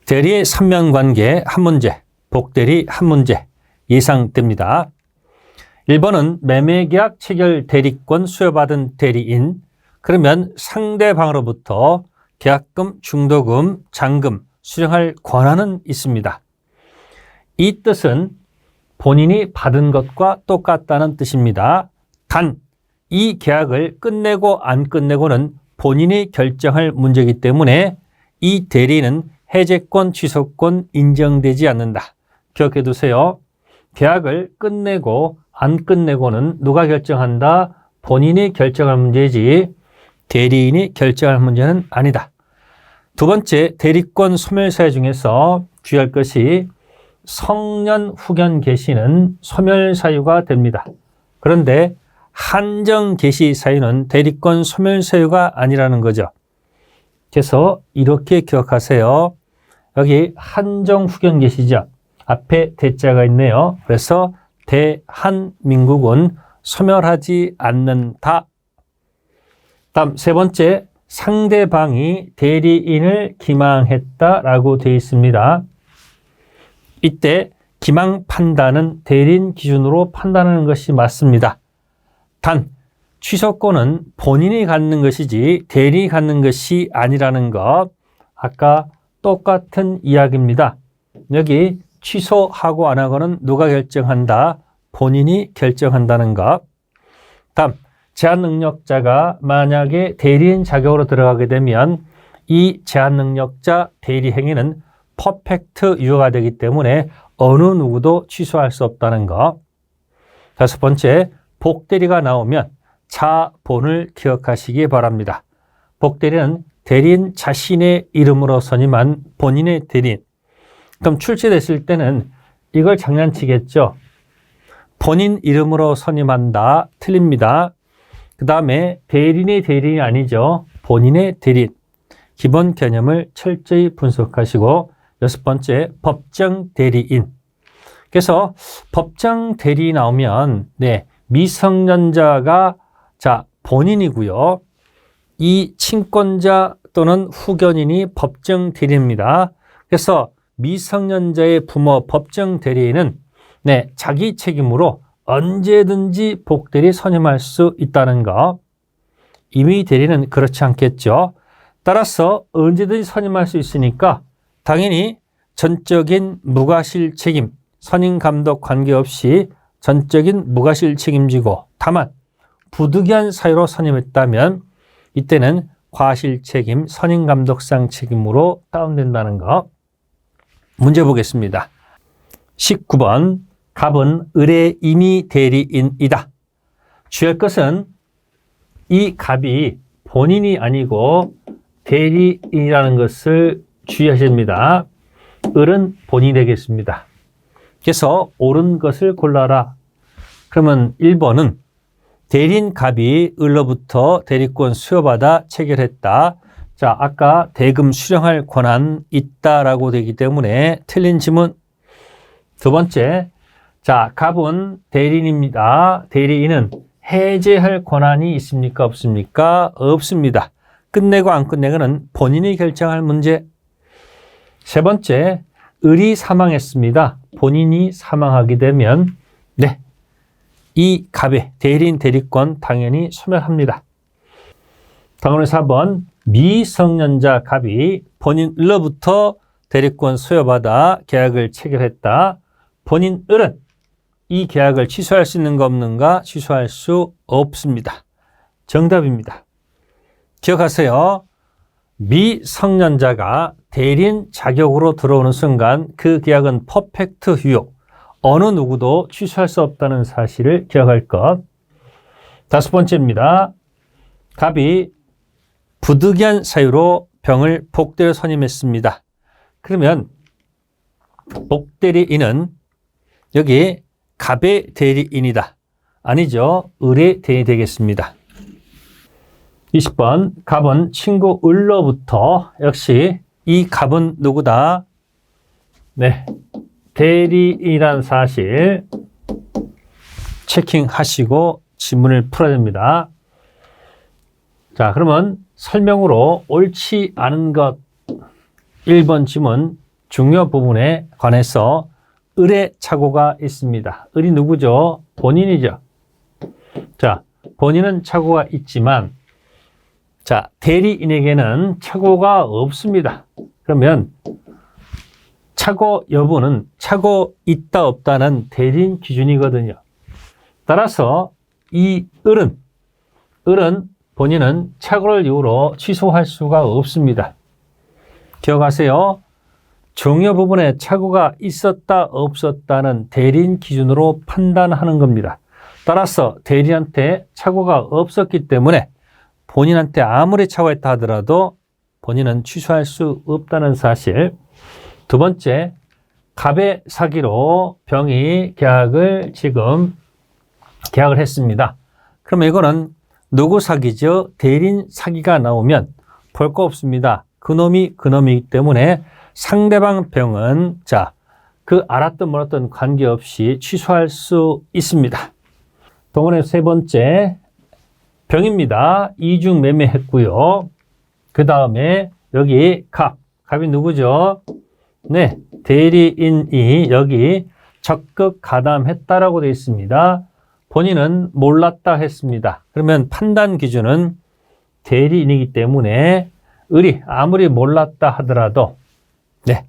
대리의 삼면관계 한 문제, 복대리 한 문제 예상됩니다. 1번은 매매계약 체결 대리권 수여받은 대리인, 그러면 상대방으로부터 계약금, 중도금, 잔금 수령할 권한은 있습니다. 이 뜻은 본인이 받은 것과 똑같다는 뜻입니다. 단, 이 계약을 끝내고 안 끝내고는 본인이 결정할 문제이기 때문에 이 대리인은 해제권, 취소권 인정되지 않는다. 기억해 두세요. 계약을 끝내고 안 끝내고는 누가 결정한다? 본인이 결정할 문제이지 대리인이 결정할 문제는 아니다. 두 번째, 대리권 소멸사유 중에서 주의할 것이 성년 후견 개시는 소멸사유가 됩니다. 그런데 한정 개시 사유는 대리권 소멸사유가 아니라는 거죠. 그래서 이렇게 기억하세요. 여기 한정 후견 개시죠. 앞에 대자가 있네요. 그래서 대한민국은 소멸하지 않는다. 다음 세 번째, 상대방이 대리인을 기망했다라고 되어 있습니다. 이때 기망 판단은 대리인 기준으로 판단하는 것이 맞습니다. 단, 취소권은 본인이 갖는 것이지 대리인이 갖는 것이 아니라는 것, 아까 똑같은 이야기입니다. 여기 취소하고 안 하고는 누가 결정한다? 본인이 결정한다는 것. 다음, 제한능력자가 만약에 대리인 자격으로 들어가게 되면 이 제한능력자 대리 행위는 퍼펙트 유효가 되기 때문에 어느 누구도 취소할 수 없다는 것. 다섯 번째, 복대리가 나오면 자본을 기억하시기 바랍니다. 복대리는 대리인 자신의 이름으로 선임한 본인의 대리인. 그럼 출제됐을 때는 이걸 장난치겠죠. 본인 이름으로 선임한다. 틀립니다. 그 다음에 대리인의 대리인이 아니죠. 본인의 대리인. 기본 개념을 철저히 분석하시고, 여섯 번째, 법정 대리인. 그래서 법정 대리인이 나오면 미성년자가 본인이고요. 이 친권자 또는 후견인이 법정 대리인입니다. 그래서 미성년자의 부모 법정 대리인은 자기 책임으로 언제든지 복대리 선임할 수 있다는 거. 임의 대리는 그렇지 않겠죠. 따라서 언제든지 선임할 수 있으니까 당연히 전적인 무과실 책임, 선임 감독 관계없이 전적인 무과실 책임지고, 다만 부득이한 사유로 선임했다면 이때는 과실 책임, 선임 감독상 책임으로 다운된다는 거. 문제 보겠습니다. 19번, 갑은 을의 임의 대리인이다. 주의할 것은 이 갑이 본인이 아니고 대리인이라는 것을 주의하셔야 됩니다. 을은 본인이 되겠습니다. 그래서 옳은 것을 골라라. 그러면 1번은 대리인 갑이 을로부터 대리권 수여받아 체결했다. 자, 아까 대금 수령할 권한 있다라고 되기 때문에 틀린 지문. 두 번째, 자, 갑은 대리인입니다. 대리인은 해제할 권한이 있습니까? 없습니까? 없습니다. 끝내고 안 끝내고는 본인이 결정할 문제. 세 번째, 을이 사망했습니다. 본인이 사망하게 되면 이 갑의 대리인 대리권 당연히 소멸합니다. 다음으로 4번, 미성년자 갑이 본인 을로부터 대리권 소여받아 계약을 체결했다. 본인 을은 이 계약을 취소할 수 있는가 없는가? 취소할 수 없습니다. 정답입니다. 기억하세요. 미성년자가 대리인 자격으로 들어오는 순간 그 계약은 퍼펙트 유효. 어느 누구도 취소할 수 없다는 사실을 기억할 것. 다섯 번째입니다. 갑이 부득이한 사유로 병을 복대로 선임했습니다. 그러면 복대리인은 여기 갑의 대리인이다. 아니죠. 을의 대리인이 되겠습니다. 20번, 갑은 친구 을로부터, 역시 이 갑은 누구다? 대리인이라는 사실 체킹하시고 지문을 풀어야 됩니다. 자, 그러면 설명으로 옳지 않은 것 1번 지문 중요 부분에 관해서 을의 착오가 있습니다. 을이 누구죠? 본인이죠. 자, 본인은 착오가 있지만 자, 대리인에게는 착오가 없습니다. 그러면 착오 여부는 착오 있다 없다는 대리인 기준이거든요. 따라서 이 을은 본인은 착오를 이유로 취소할 수가 없습니다. 기억하세요. 중요 부분에 착오가 있었다 없었다는 대리인 기준으로 판단하는 겁니다. 따라서 대리인한테 착오가 없었기 때문에 본인한테 아무리 착오가 있다 하더라도 본인은 취소할 수 없다는 사실. 두 번째, 갑의 사기로 병이 계약을 했습니다. 그러면 이거는 누구 사기죠? 대리인 사기가 나오면 볼 거 없습니다. 그놈이기 때문에 상대방 병은 자, 그 알았던 몰랐던 관계없이 취소할 수 있습니다. 동원의 세 번째, 병입니다. 이중 매매했고요. 그 다음에 여기 갑이 누구죠? 네, 대리인이 여기 적극 가담했다라고 되어 있습니다. 본인은 몰랐다 했습니다. 그러면 판단 기준은 대리인이기 때문에 을이 아무리 몰랐다 하더라도 네,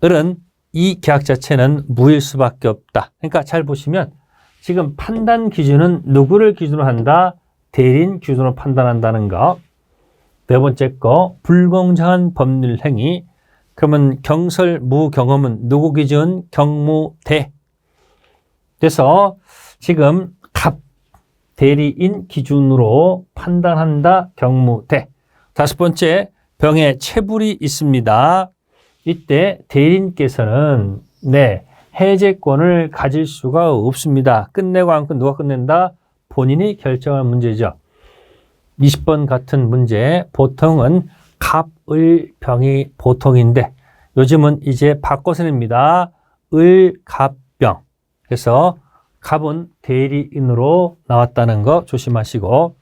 을은 이 계약 자체는 무일 수밖에 없다. 그러니까 잘 보시면 지금 판단 기준은 누구를 기준으로 한다? 대리인 기준으로 판단한다는 거. 네 번째 거, 불공정한 법률 행위. 그러면 경설 무경험은 누구 기준? 경무대. 그래서 지금 갑 대리인 기준으로 판단한다. 경무대. 다섯 번째, 병에 체불이 있습니다. 이때 대리인께서는 네, 해제권을 가질 수가 없습니다. 끝내고 안 끝내고 누가 끝낸다? 본인이 결정할 문제죠. 20번 같은 문제, 보통은 갑, 을, 병이 보통인데 요즘은 이제 바꿔서 냅니다. 을, 갑, 병. 그래서 갑은 대리인으로 나왔다는 거 조심하시고,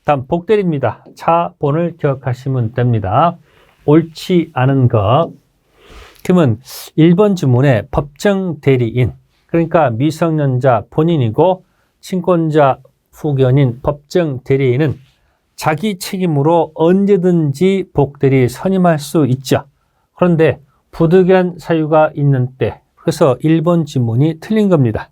다음 복대리입니다. 차, 본을 기억하시면 됩니다. 옳지 않은 것. 그러면 1번 주문에 법정 대리인, 그러니까 미성년자 본인이고 친권자 후견인 법정 대리인은 자기 책임으로 언제든지 복대리 선임할 수 있죠. 그런데 부득이한 사유가 있는 때, 그래서 1번 지문이 틀린 겁니다.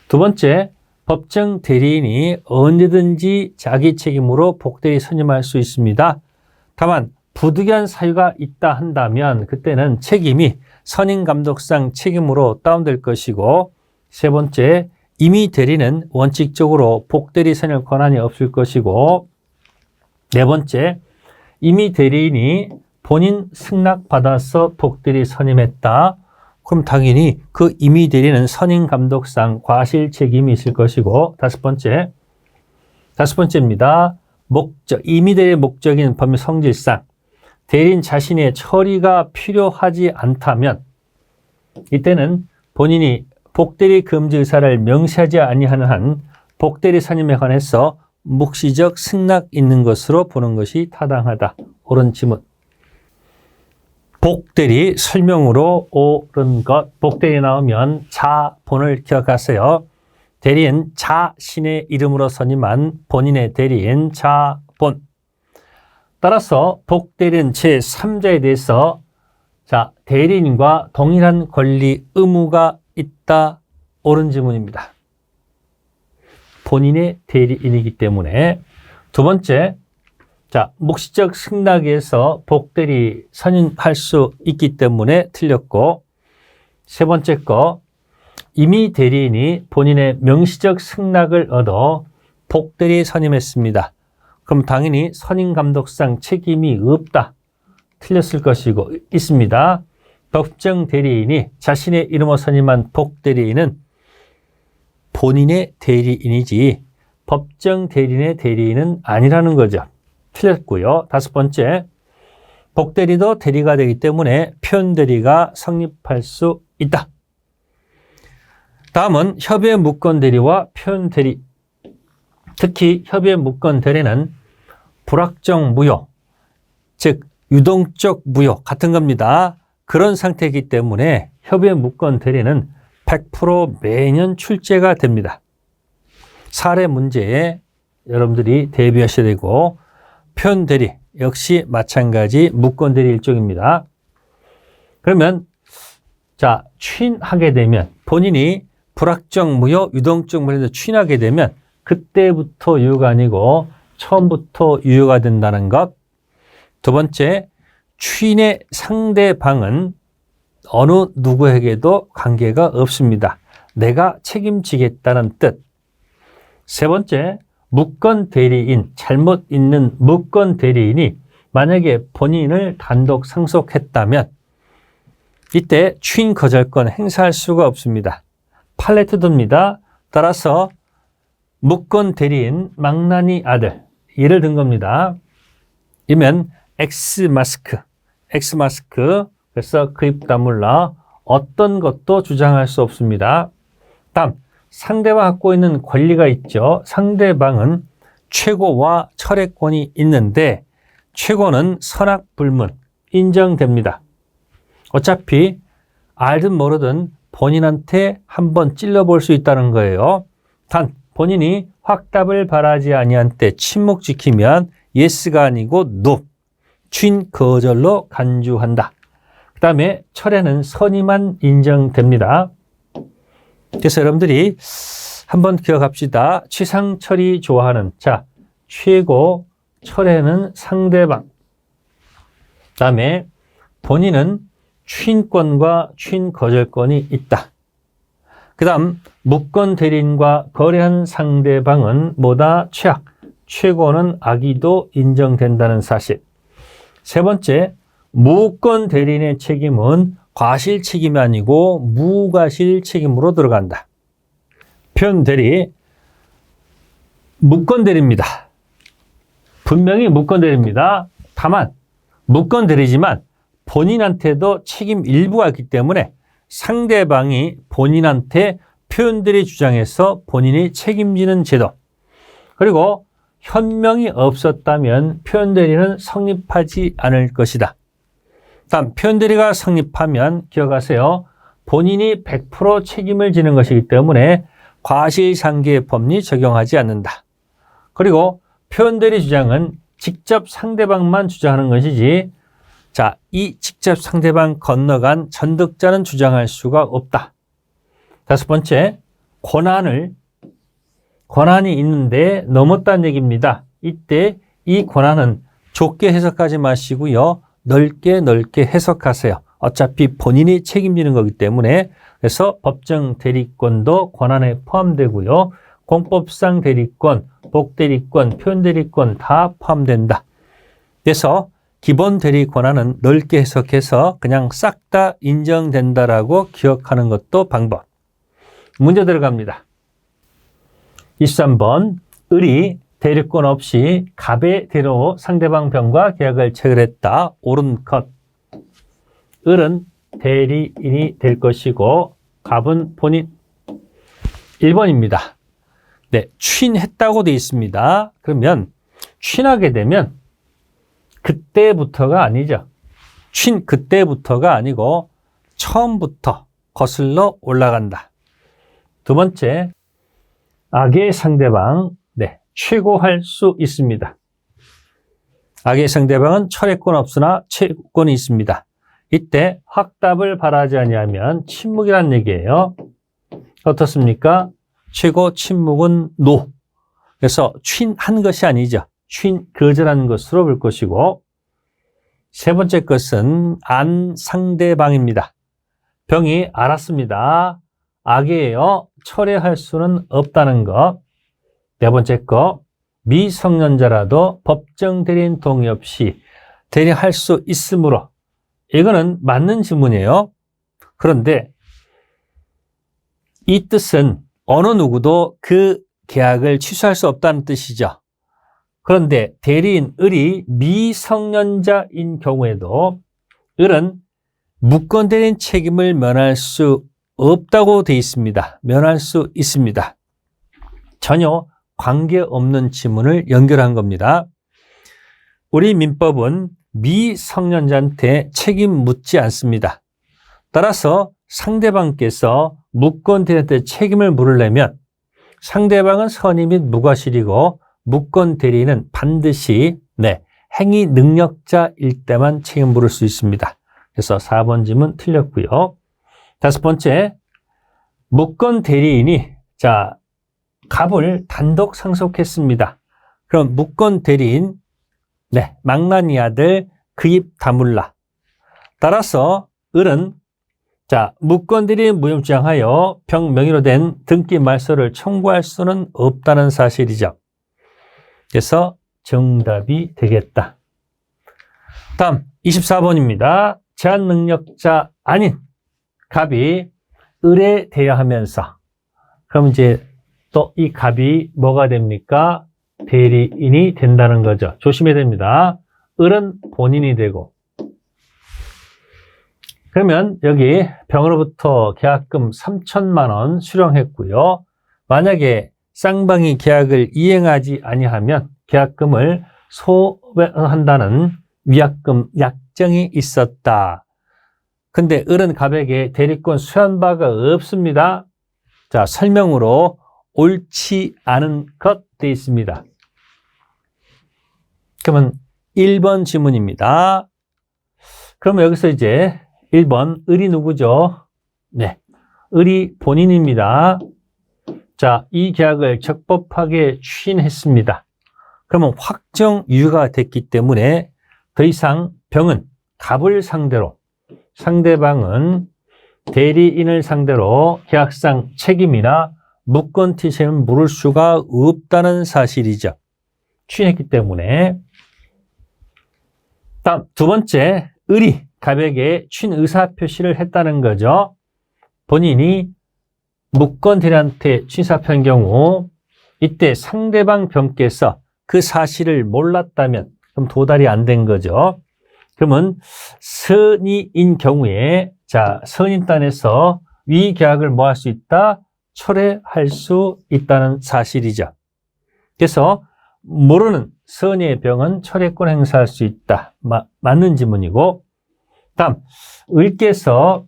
두 번째, 법정 대리인이 언제든지 자기 책임으로 복대리 선임할 수 있습니다. 다만 부득이한 사유가 있다 한다면 그때는 책임이 선임감독상 책임으로 다운될 것이고, 세 번째, 임의 대리는 원칙적으로 복대리 선임 권한이 없을 것이고, 네 번째, 임의 대리인이 본인 승낙받아서 복대리 선임했다. 그럼 당연히 그 임의 대리는 선임감독상 과실 책임이 있을 것이고, 다섯 번째입니다. 임의 대리의 목적인 법률 성질상 대리인 자신의 처리가 필요하지 않다면 이때는 본인이 복대리 금지 의사를 명시하지 아니하는 한 복대리 선임에 관해서 묵시적 승낙 있는 것으로 보는 것이 타당하다. 옳은 지문. 복대리 설명으로 옳은 것. 복대리 나오면 자본을 기억하세요. 대리인 자신의 이름으로 선임한 본인의 대리인 자본. 따라서 복대리인 제3자에 대해서 대리인과 동일한 권리 의무가 있다. 옳은 지문입니다. 본인의 대리인이기 때문에. 두 번째, 묵시적 승낙에서 복대리 선임할 수 있기 때문에 틀렸고, 세 번째 거, 임의 대리인이 본인의 명시적 승낙을 얻어 복대리 선임했습니다. 그럼 당연히 선임감독상 책임이 없다. 틀렸을 것이고 있습니다. 법정 대리인이 자신의 이름으로 선임한 복대리인은 본인의 대리인이지 법정 대리인의 대리인은 아니라는 거죠. 틀렸고요. 다섯 번째, 복대리도 대리가 되기 때문에 표현대리가 성립할 수 있다. 다음은 협의 무권 대리와 표현 대리. 특히 협의 무권 대리는 불확정 무효, 즉 유동적 무효 같은 겁니다. 그런 상태이기 때문에 협의회 무권 대리는 100% 매년 출제가 됩니다. 사례 문제에 여러분들이 대비하셔야 되고, 표현 대리 역시 마찬가지 무권 대리 일종입니다. 그러면 자, 추인하게 되면 본인이 불확정 무효, 유동적 무효에서 추인하게 되면 그때부터 유효가 아니고 처음부터 유효가 된다는 것. 두 번째, 추인의 상대방은 어느 누구에게도 관계가 없습니다. 내가 책임지겠다는 뜻. 세 번째, 무권 대리인, 잘못 있는 무권 대리인이 만약에 본인을 단독 상속했다면 이때 추인 거절권 행사할 수가 없습니다. 판례 듭니다. 따라서 무권 대리인 망나니 아들, 예를 든 겁니다. 이면 X마스크, 그래서 그입다물라 어떤 것도 주장할 수 없습니다. 다음, 상대방 갖고 있는 권리가 있죠. 상대방은 최고와 철회권이 있는데 최고는 선악불문 인정됩니다. 어차피 알든 모르든 본인한테 한번 찔러볼 수 있다는 거예요. 단 본인이 확답을 바라지 아니한 때 침묵 지키면 예스가 아니고 노, 추인 거절로 간주한다. 그 다음에 철회는 선의만 인정됩니다. 그래서 여러분들이 한번 기억합시다. 취상철이 좋아하는, 자, 최고, 철회는 상대방. 그 다음에 본인은 추인권과 추인 거절권이 있다. 그 다음 무권 대리인과 거래한 상대방은 뭐다? 최악, 최고는 악의도 인정된다는 사실. 세 번째, 무권 대리인의 책임은 과실 책임이 아니고 무과실 책임으로 들어간다. 표현 대리, 무권 대리입니다. 분명히 무권 대리입니다. 다만 무권 대리지만 본인한테도 책임 일부가 있기 때문에 상대방이 본인한테 표현 대리 주장해서 본인이 책임지는 제도. 그리고 현명이 없었다면 표현 대리는 성립하지 않을 것이다. 다음, 표현 대리가 성립하면 기억하세요. 본인이 100% 책임을 지는 것이기 때문에 과실상계 법리 적용하지 않는다. 그리고 표현 대리 주장은 직접 상대방만 주장하는 것이지, 자, 이 직접 상대방 건너간 전득자는 주장할 수가 없다. 다섯 번째, 권한이 있는데 넘었다는 얘기입니다. 이때 이 권한은 좁게 해석하지 마시고요. 넓게 해석하세요. 어차피 본인이 책임지는 거기 때문에. 그래서 법정 대리권도 권한에 포함되고요. 공법상 대리권, 복대리권, 표현대리권 다 포함된다. 그래서 기본 대리 권한은 넓게 해석해서 그냥 싹 다 인정된다라고 기억하는 것도 방법. 문제 들어갑니다. 23번, 을이 대리권 없이 갑의 대로 상대방 병과 계약을 체결했다. 옳은 것. 을은 대리인이 될 것이고 갑은 본인. 1번입니다. 네, 추인했다고 되어 있습니다. 그러면 추인하게 되면 그때부터가 아니죠. 추인 그때부터가 아니고 처음부터 거슬러 올라간다. 두 번째, 악의 상대방, 네, 최고할 수 있습니다. 악의 상대방은 철회권 없으나 최고권이 있습니다. 이때 확답을 바라지 아니하면 침묵이라는 얘기예요. 어떻습니까? 최고 침묵은 노. 그래서 추인한 것이 아니죠. 추인 거절한 것으로 볼 것이고, 세 번째 것은 안 상대방입니다. 병이 알았습니다. 악이에요. 철회할 수는 없다는 것. 네 번째 거, 미성년자라도 법정 대리인 동의 없이 대리할 수 있으므로, 이거는 맞는 질문이에요. 그런데 이 뜻은 어느 누구도 그 계약을 취소할 수 없다는 뜻이죠. 그런데 대리인 을이 미성년자인 경우에도 을은 무권 대리인 책임을 면할 수 없다고 되어 있습니다. 면할 수 있습니다. 전혀 관계없는 지문을 연결한 겁니다. 우리 민법은 미성년자한테 책임 묻지 않습니다. 따라서 상대방께서 무권 대리한테 책임을 물으려면 상대방은 선의 및 무과실이고 무권 대리인은 반드시 행위 능력자일 때만 책임 물을 수 있습니다. 그래서 4번 질문 틀렸고요. 5번째, 무권 대리인이 갑을 단독 상속했습니다. 그럼 무권 대리인 망나니 아들 그 입 다물라. 따라서 을은 무권 대리인 무혐주장하여 병 명의로 된 등기 말소를 청구할 수는 없다는 사실이죠. 그래서 정답이 되겠다. 다음 24번입니다. 제한 능력자 아닌 갑이 을에 대여하면서 그럼 이제 또 이 갑이 뭐가 됩니까? 대리인이 된다는 거죠. 조심해야 됩니다. 을은 본인이 되고 그러면 여기 병으로부터 계약금 3천만 원 수령했고요. 만약에 쌍방이 계약을 이행하지 아니하면 계약금을 소멸한다는 위약금 약정이 있었다. 근데 을은 갑에게 대리권 수여한 바가 없습니다. 설명으로 옳지 않은 것 되어 있습니다. 그러면 1번 지문입니다. 그러면 여기서 이제 1번 을이 누구죠? 을이 본인입니다. 이 계약을 적법하게 추진했습니다. 그러면 확정 유효가 됐기 때문에 더 이상 병은 갑을 상대로 상대방은 대리인을 상대로 계약상 책임이나 무권티셈을 물을 수가 없다는 사실이죠. 추진했기 때문에. 다음 2번째, 을이 갑에게 추진 의사표시를 했다는 거죠. 본인이 무권 대리한테 추진사표한 경우 이때 상대방 병께서 그 사실을 몰랐다면 그럼 도달이 안 된 거죠. 그러면 선의인 경우에 선인단에서 위 계약을 뭐 할 수 있다? 철회할 수 있다는 사실이죠. 그래서 모르는 선의의 병은 철회권 행사할 수 있다. 맞는 지문이고 다음 을께서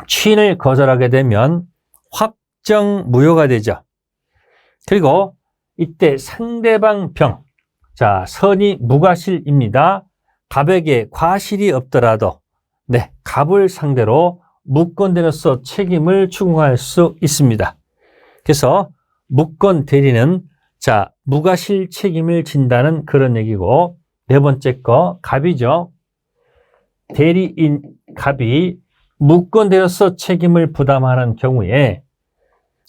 추인을 거절하게 되면 확정 무효가 되죠. 그리고 이때 상대방 병 선의 무과실입니다. 갑에게 과실이 없더라도 갑을 상대로 무권 대리로서 책임을 추궁할 수 있습니다. 그래서 무권 대리는 무과실 책임을 진다는 그런 얘기고 4번째 거 갑이죠. 대리인 갑이 무권 대리로서 책임을 부담하는 경우에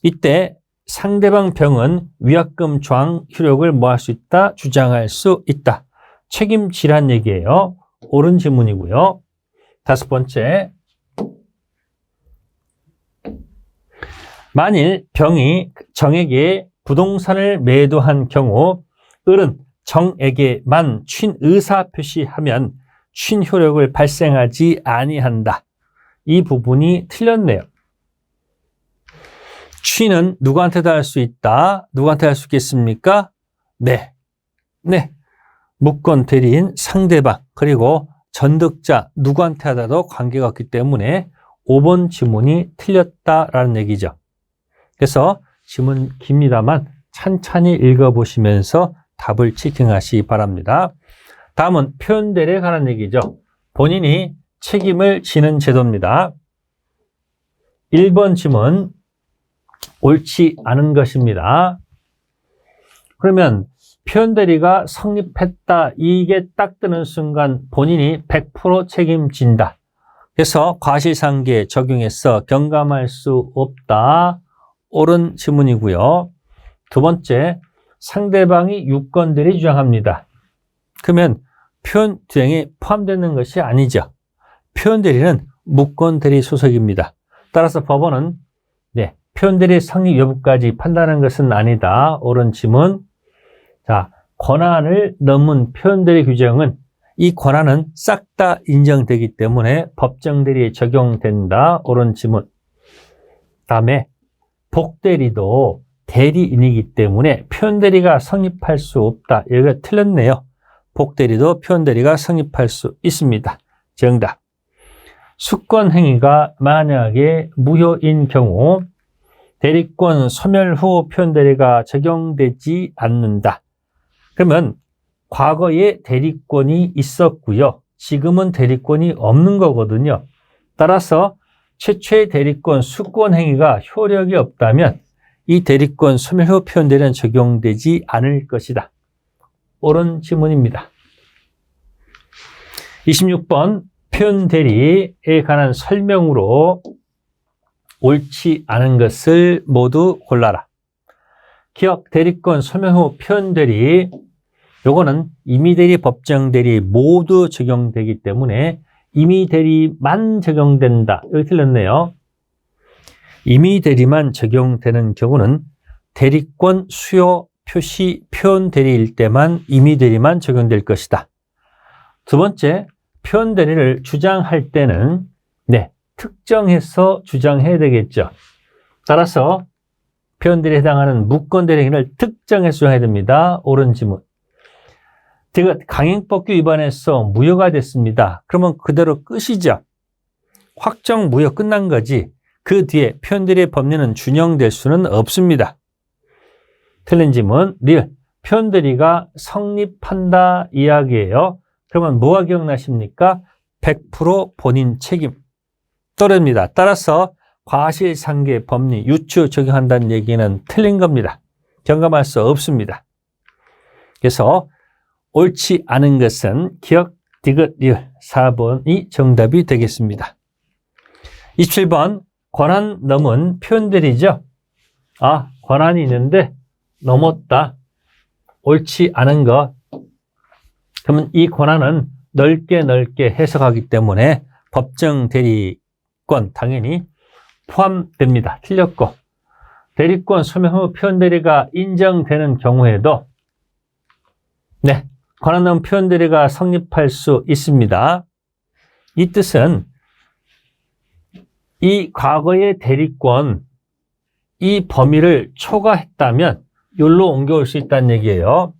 이때 상대방 병은 위약금 조항 효력을 뭐 할 수 있다? 주장할 수 있다. 책임지란 얘기예요. 옳은 지문이고요. 5번째, 만일 병이 정에게 부동산을 매도한 경우 을은 정에게만 추인 의사 표시하면 추인 효력을 발생하지 아니한다. 이 부분이 틀렸네요. 추인은 누구한테도 할 수 있다. 누구한테 할 수 있겠습니까? 무권 대리인 상대방 그리고 전득자 누구한테 하더라도 관계가 없기 때문에 5번 지문이 틀렸다라는 얘기죠. 그래서 지문 깁니다만 찬찬히 읽어보시면서 답을 체킹하시기 바랍니다. 다음은 표현대리에 관한 얘기죠. 본인이 책임을 지는 제도입니다. 1번 지문 옳지 않은 것입니다. 그러면 표현대리가 성립했다. 이게 딱 뜨는 순간 본인이 100% 책임진다. 그래서 과실상계 적용해서 경감할 수 없다. 옳은 지문이고요. 2번째, 상대방이 유권대리 주장합니다. 그러면 표현대리에 포함되는 것이 아니죠. 표현대리는 무권대리 소속입니다. 따라서 법원은 표현대리 성립 여부까지 판단하는 것은 아니다. 옳은 지문. 권한을 넘은 표현대리 규정은 이 권한은 싹 다 인정되기 때문에 법정대리에 적용된다. 옳은 지문. 다음에 복대리도 대리인이기 때문에 표현대리가 성립할 수 없다. 여기가 틀렸네요. 복대리도 표현대리가 성립할 수 있습니다. 정답. 수권행위가 만약에 무효인 경우 대리권 소멸 후 표현대리가 적용되지 않는다. 그러면 과거에 대리권이 있었고요. 지금은 대리권이 없는 거거든요. 따라서 최초의 대리권 수권행위가 효력이 없다면 이 대리권 소멸 후 표현대리는 적용되지 않을 것이다. 옳은 지문입니다. 26번 표현대리에 관한 설명으로 옳지 않은 것을 모두 골라라. 기억 대리권 소멸 후 표현대리, 요거는 임의대리, 법정대리 모두 적용되기 때문에 임의대리만 적용된다. 여기 틀렸네요. 임의대리만 적용되는 경우는 대리권 수요 표시 표현대리일 때만 임의대리만 적용될 것이다. 두 번째, 표현대리를 주장할 때는 특정해서 주장해야 되겠죠. 따라서 표현대리에 해당하는 무권대리행위를 특정해서 주장해야 됩니다. 옳은 지문. 강행법규 위반해서 무효가 됐습니다. 그러면 그대로 끝이죠. 확정 무효 끝난 거지. 그 뒤에 표현대리의 법리는 준용될 수는 없습니다. 틀린 지문, 리을. 표현대리가 성립한다 이야기예요. 그러면 뭐가 기억나십니까? 100% 본인 책임. 또래입니다. 따라서 과실상계 법리 유추 적용한다는 얘기는 틀린 겁니다. 경감할 수 없습니다. 그래서 옳지 않은 것은 기억, 디귿, 리을 4번이 정답이 되겠습니다. 27번 권한 넘은 표현대리죠. 권한이 있는데 넘었다. 옳지 않은 것. 그러면 이 권한은 넓게 해석하기 때문에 법정 대리권 당연히 포함됩니다. 틀렸고 대리권 소멸 후 표현대리가 인정되는 경우에도 권한 넘은 표현대리가 성립할 수 있습니다. 이 뜻은 이 과거의 대리권, 이 범위를 초과했다면 여기로 옮겨올 수 있다는 얘기예요.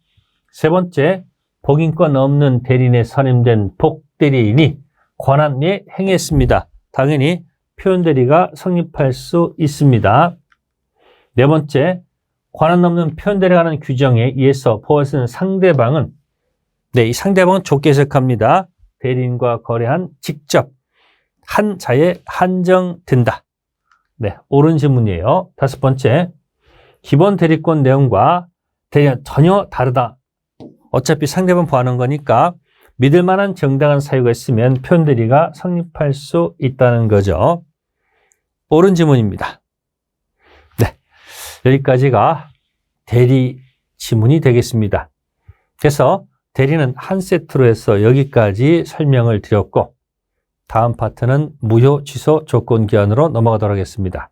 세 번째, 복인권 없는 대리인에 선임된 복대리인이 권한에 행했습니다. 당연히 표현대리가 성립할 수 있습니다. 네 번째, 권한 넘는 표현대리가 하는 규정에 의해서 보호하는 상대방은 이 상대방은 좁게 해석합니다. 대리인과 거래한 직접 한 자에 한정된다. 옳은 질문이에요. 다섯 번째, 기본 대리권 내용과 대리는 전혀 다르다. 어차피 상대방 보호하는 거니까 믿을 만한 정당한 사유가 있으면 표현대리가 성립할 수 있다는 거죠. 옳은 지문입니다. 여기까지가 대리 지문이 되겠습니다. 그래서 대리는 한 세트로 해서 여기까지 설명을 드렸고 다음 파트는 무효 취소 조건 기한으로 넘어가도록 하겠습니다.